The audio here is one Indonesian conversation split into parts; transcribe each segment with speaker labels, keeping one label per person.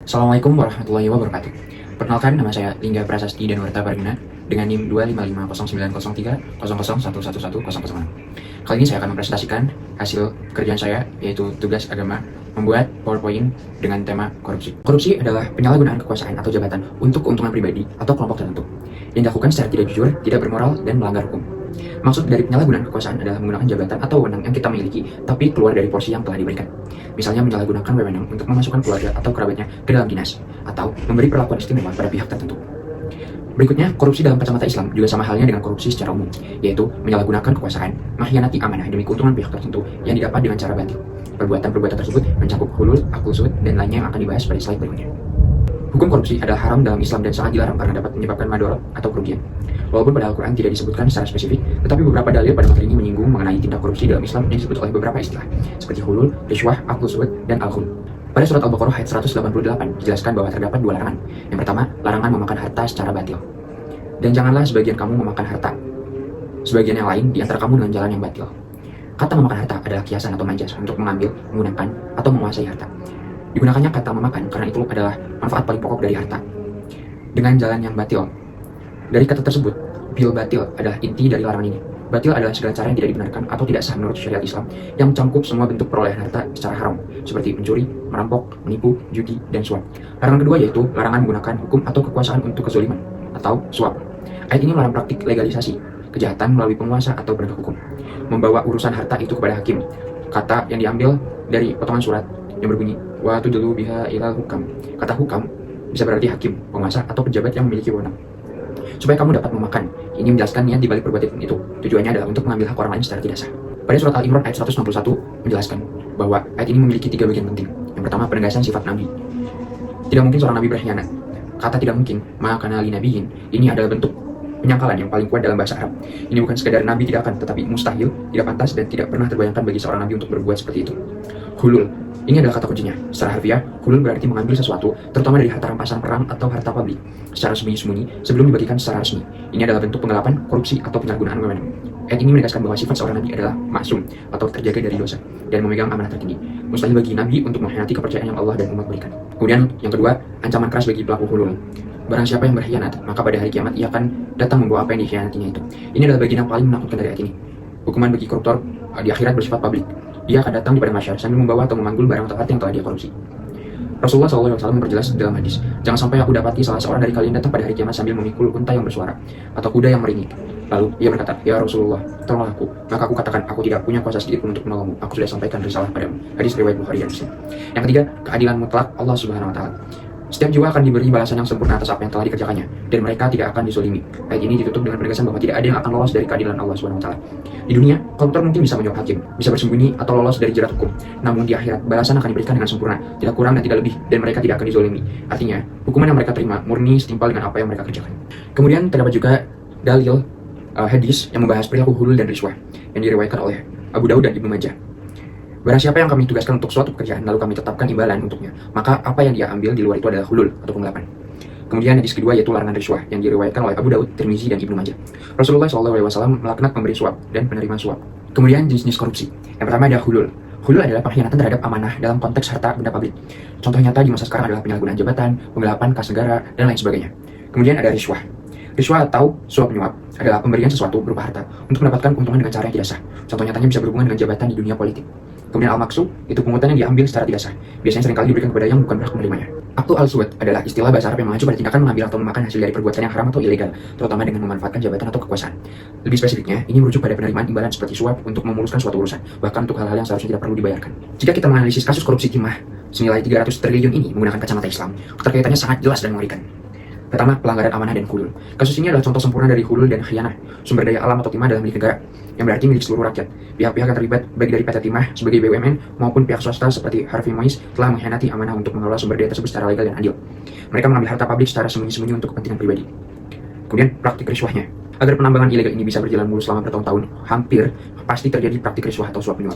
Speaker 1: Assalamualaikum warahmatullahi wabarakatuh. Perkenalkan, nama saya Lingga Prasasti Danuarta Pargina dengan NIM 255090300111110. Kali ini saya akan mempresentasikan hasil pekerjaan saya, yaitu tugas agama membuat PowerPoint dengan tema korupsi. Korupsi adalah penyalahgunaan kekuasaan atau jabatan untuk keuntungan pribadi atau kelompok tertentu yang dilakukan secara tidak jujur, tidak bermoral, dan melanggar hukum. Maksud dari penyalahgunaan kekuasaan adalah menggunakan jabatan atau wewenang yang kita miliki, tapi keluar dari porsi yang telah diberikan. Misalnya menyalahgunakan wewenang untuk memasukkan keluarga atau kerabatnya ke dalam dinas, atau memberi perlakuan istimewa pada pihak tertentu. Berikutnya, korupsi dalam kacamata Islam juga sama halnya dengan korupsi secara umum, yaitu menyalahgunakan kekuasaan, mengkhianati amanah demi keuntungan pihak tertentu yang didapat dengan cara batil. Perbuatan-perbuatan tersebut mencakup hulul, akul sud, dan lainnya yang akan dibahas pada slide berikutnya. Hukum korupsi adalah haram dalam Islam dan sangat dilarang karena dapat menyebabkan madorot atau kerugian. Walaupun pada Al-Quran tidak disebutkan secara spesifik, tetapi beberapa dalil pada materi ini menyinggung mengenai tindak korupsi dalam Islam yang disebut oleh beberapa istilah, seperti hulul, rishwah, akul sud, dan al-khul. Pada surat Al-Baqarah ayat 188 dijelaskan bahwa terdapat dua larangan. Yang pertama, larangan memakan harta secara batil. Dan janganlah sebagian kamu memakan harta sebagian yang lain di antara kamu dengan jalan yang batil. Kata memakan harta adalah kiasan atau majas untuk mengambil, menggunakan, atau menguasai harta. Digunakannya kata memakan karena itu adalah manfaat paling pokok dari harta dengan jalan yang batil. Dari kata tersebut, bil batil adalah inti dari larangan ini. Batil adalah segala cara yang tidak dibenarkan atau tidak sah menurut syariat Islam yang mencakup semua bentuk perolehan harta secara haram, seperti mencuri, merampok, menipu, judi, dan suap. Larangan kedua yaitu larangan menggunakan hukum atau kekuasaan untuk kezaliman atau suap. Ayat ini melarang praktik legalisasi kejahatan melalui penguasa atau penegak hukum, membawa urusan harta itu kepada hakim. Kata yang diambil dari potongan surat yang berbunyi wa tudlu biha ilal hukam. Kata hukam bisa berarti hakim, penguasa, atau pejabat yang memiliki wewenang. Supaya kamu dapat memakan. Ini menjelaskan niat dibalik perbuatan itu. Tujuannya adalah untuk mengambil hak orang lain secara tidak sah. Pada surat Al-Imran ayat 161 menjelaskan bahwa ayat ini memiliki tiga bagian penting. Yang pertama, penegasan sifat nabi. Tidak mungkin seorang nabi berkhianat. Kata tidak mungkin, maka nali nabiyin, ini adalah bentuk penyangkalan yang paling kuat dalam bahasa Arab. Ini bukan sekedar nabi tidak akan, tetapi mustahil, tidak pantas, dan tidak pernah terbayangkan bagi seorang nabi untuk berbuat seperti itu. Hulul, ini adalah kata kuncinya. Secara harfiah, hulul berarti mengambil sesuatu, terutama dari harta rampasan perang atau harta publik, secara sembunyi-sembunyi sebelum dibagikan secara resmi. Ini adalah bentuk penggelapan, korupsi, atau penyalahgunaan wewenang. Ayat ini menegaskan bahwa sifat seorang nabi adalah maksum atau terjaga dari dosa dan memegang amanah tertinggi. Mustahil bagi nabi untuk mengkhianati kepercayaan yang Allah dan umat berikan. Kemudian yang kedua, ancaman keras bagi pelaku hulul. Barang siapa yang berkhianat, maka pada hari kiamat ia akan datang membawa apa yang dikhianatinya itu. Ini adalah bagian yang paling menakutkan dari ayat ini. Hukuman bagi koruptor di akhirat bersifat publik. Dia akan datang di padang mahsyar sambil membawa atau memanggul barang atau harta yang telah dia korupsi. Rasulullah SAW memperjelas dalam hadis, jangan sampai aku dapati salah seorang dari kalian datang pada hari kiamat sambil memikul unta yang bersuara atau kuda yang meringik. Lalu ia berkata, ya Rasulullah, tolonglah aku. Maka aku katakan, aku tidak punya kuasa sedikit pun untuk menolongmu. Aku sudah sampaikan risalah padamu. Hadis riwayat Bukhari dan Muslim. Yang ketiga, keadilan mutlak Allah Subhanahu Wa Taala. Setiap jiwa akan diberi balasan yang sempurna atas apa yang telah dikerjakannya, dan mereka tidak akan dizolimi. Ayat ini ditutup dengan penegasan bahwa tidak ada yang akan lolos dari keadilan Allah SWT. Di dunia, koruptor mungkin bisa menjawab hakim, bisa bersembunyi atau lolos dari jerat hukum. Namun di akhirat, balasan akan diberikan dengan sempurna, tidak kurang dan tidak lebih, dan mereka tidak akan dizolimi. Artinya, hukuman yang mereka terima murni setimpal dengan apa yang mereka kerjakan. Kemudian terdapat juga dalil hadis yang membahas perilaku hulul dan rishwah yang diriwayatkan oleh Abu Daud dan Ibnu Majah. Barang siapa yang kami tugaskan untuk suatu pekerjaan lalu kami tetapkan imbalan untuknya, maka apa yang dia ambil di luar itu adalah hulul atau penggelapan. Kemudian hadis kedua yaitu larangan rishwah yang diriwayatkan oleh Abu Daud, Tirmizi, dan Ibnu Majah. Rasulullah SAW melaknat pemberi suap dan penerima suap. Kemudian jenis-jenis korupsi. Yang pertama ada hulul. Hulul adalah pengkhianatan terhadap amanah dalam konteks harta benda publik. Contoh nyata di masa sekarang adalah penyalahgunaan jabatan, penggelapan kas negara, dan lain sebagainya. Kemudian ada rishwah. Rishwah atau suap menyuap adalah pemberian sesuatu berupa harta untuk mendapatkan keuntungan dengan cara yang tidak sah. Contoh nyatanya bisa berhubungan dengan jabatan di dunia politik. Kemudian al-maksu, itu pungutan yang diambil secara tidak sah. Biasanya seringkali diberikan kepada yang bukan berhak menerimanya. Aktu al-suwad adalah istilah bahasa Arab yang mengacu pada tindakan mengambil atau memakan hasil dari perbuatan yang haram atau ilegal, terutama dengan memanfaatkan jabatan atau kekuasaan. Lebih spesifiknya, ini merujuk pada penerimaan imbalan seperti suap untuk memuluskan suatu urusan, bahkan untuk hal-hal yang seharusnya tidak perlu dibayarkan. Jika kita menganalisis kasus korupsi timah senilai 300 triliun ini menggunakan kacamata Islam, keterkaitannya sangat jelas dan mengerikan. Pertama, pelanggaran amanah dan hulul. Kasus ini adalah contoh sempurna dari hulul dan khianah, sumber daya alam atau timah dalam milik negara, yang berarti milik seluruh rakyat. Pihak-pihak yang terlibat, baik dari PT Timah sebagai BUMN maupun pihak swasta seperti Harvey Mois, telah mengkhianati amanah untuk mengelola sumber daya tersebut secara legal dan adil. Mereka mengambil harta publik secara sembunyi-sembunyi untuk kepentingan pribadi. Kemudian, praktik rishwahnya. Agar penambangan ilegal ini bisa berjalan mulus selama bertahun-tahun, hampir pasti terjadi praktik risuah atau suap menyuap.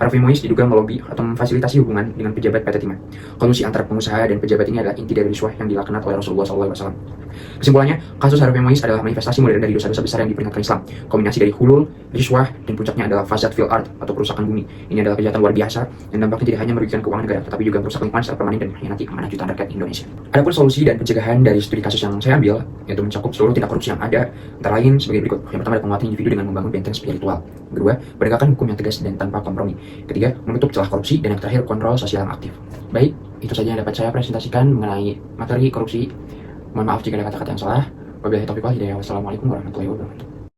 Speaker 1: Harvey Mois diduga melobi atau memfasilitasi hubungan dengan pejabat PT Timah. Kolusi antara pengusaha dan pejabat ini adalah inti dari risuah yang dilaknat oleh Rasulullah SAW. Kesimpulannya, kasus Harvey Mois adalah manifestasi modern dari dosa-dosa besar yang diperingatkan Islam. Kombinasi dari hulul, risuah, dan puncaknya adalah fasad fil ard atau kerusakan bumi. Ini adalah kejahatan luar biasa yang dampaknya tidak hanya merugikan keuangan negara, tetapi juga merusak lingkungan secara permanen dan mengkhianati amanah jutaan rakyat Indonesia. Adapun solusi dan pencegahan dari studi kasus yang saya ambil, yaitu mencakup seluruh tindak korupsi yang ada, antara lain sebagai berikut. Yang pertama, ada penguatan individu dengan membangun benteng spiritual. Kedua, penegakan hukum yang tegas dan tanpa kompromi. Ketiga, menutup celah korupsi. Dan yang terakhir, kontrol sosial yang aktif. Baik, itu saja yang dapat saya presentasikan mengenai materi korupsi. Mohon maaf jika ada kata-kata yang salah. Wabillahi taufiq wal hidayah. Wassalamualaikum warahmatullahi wabarakatuh.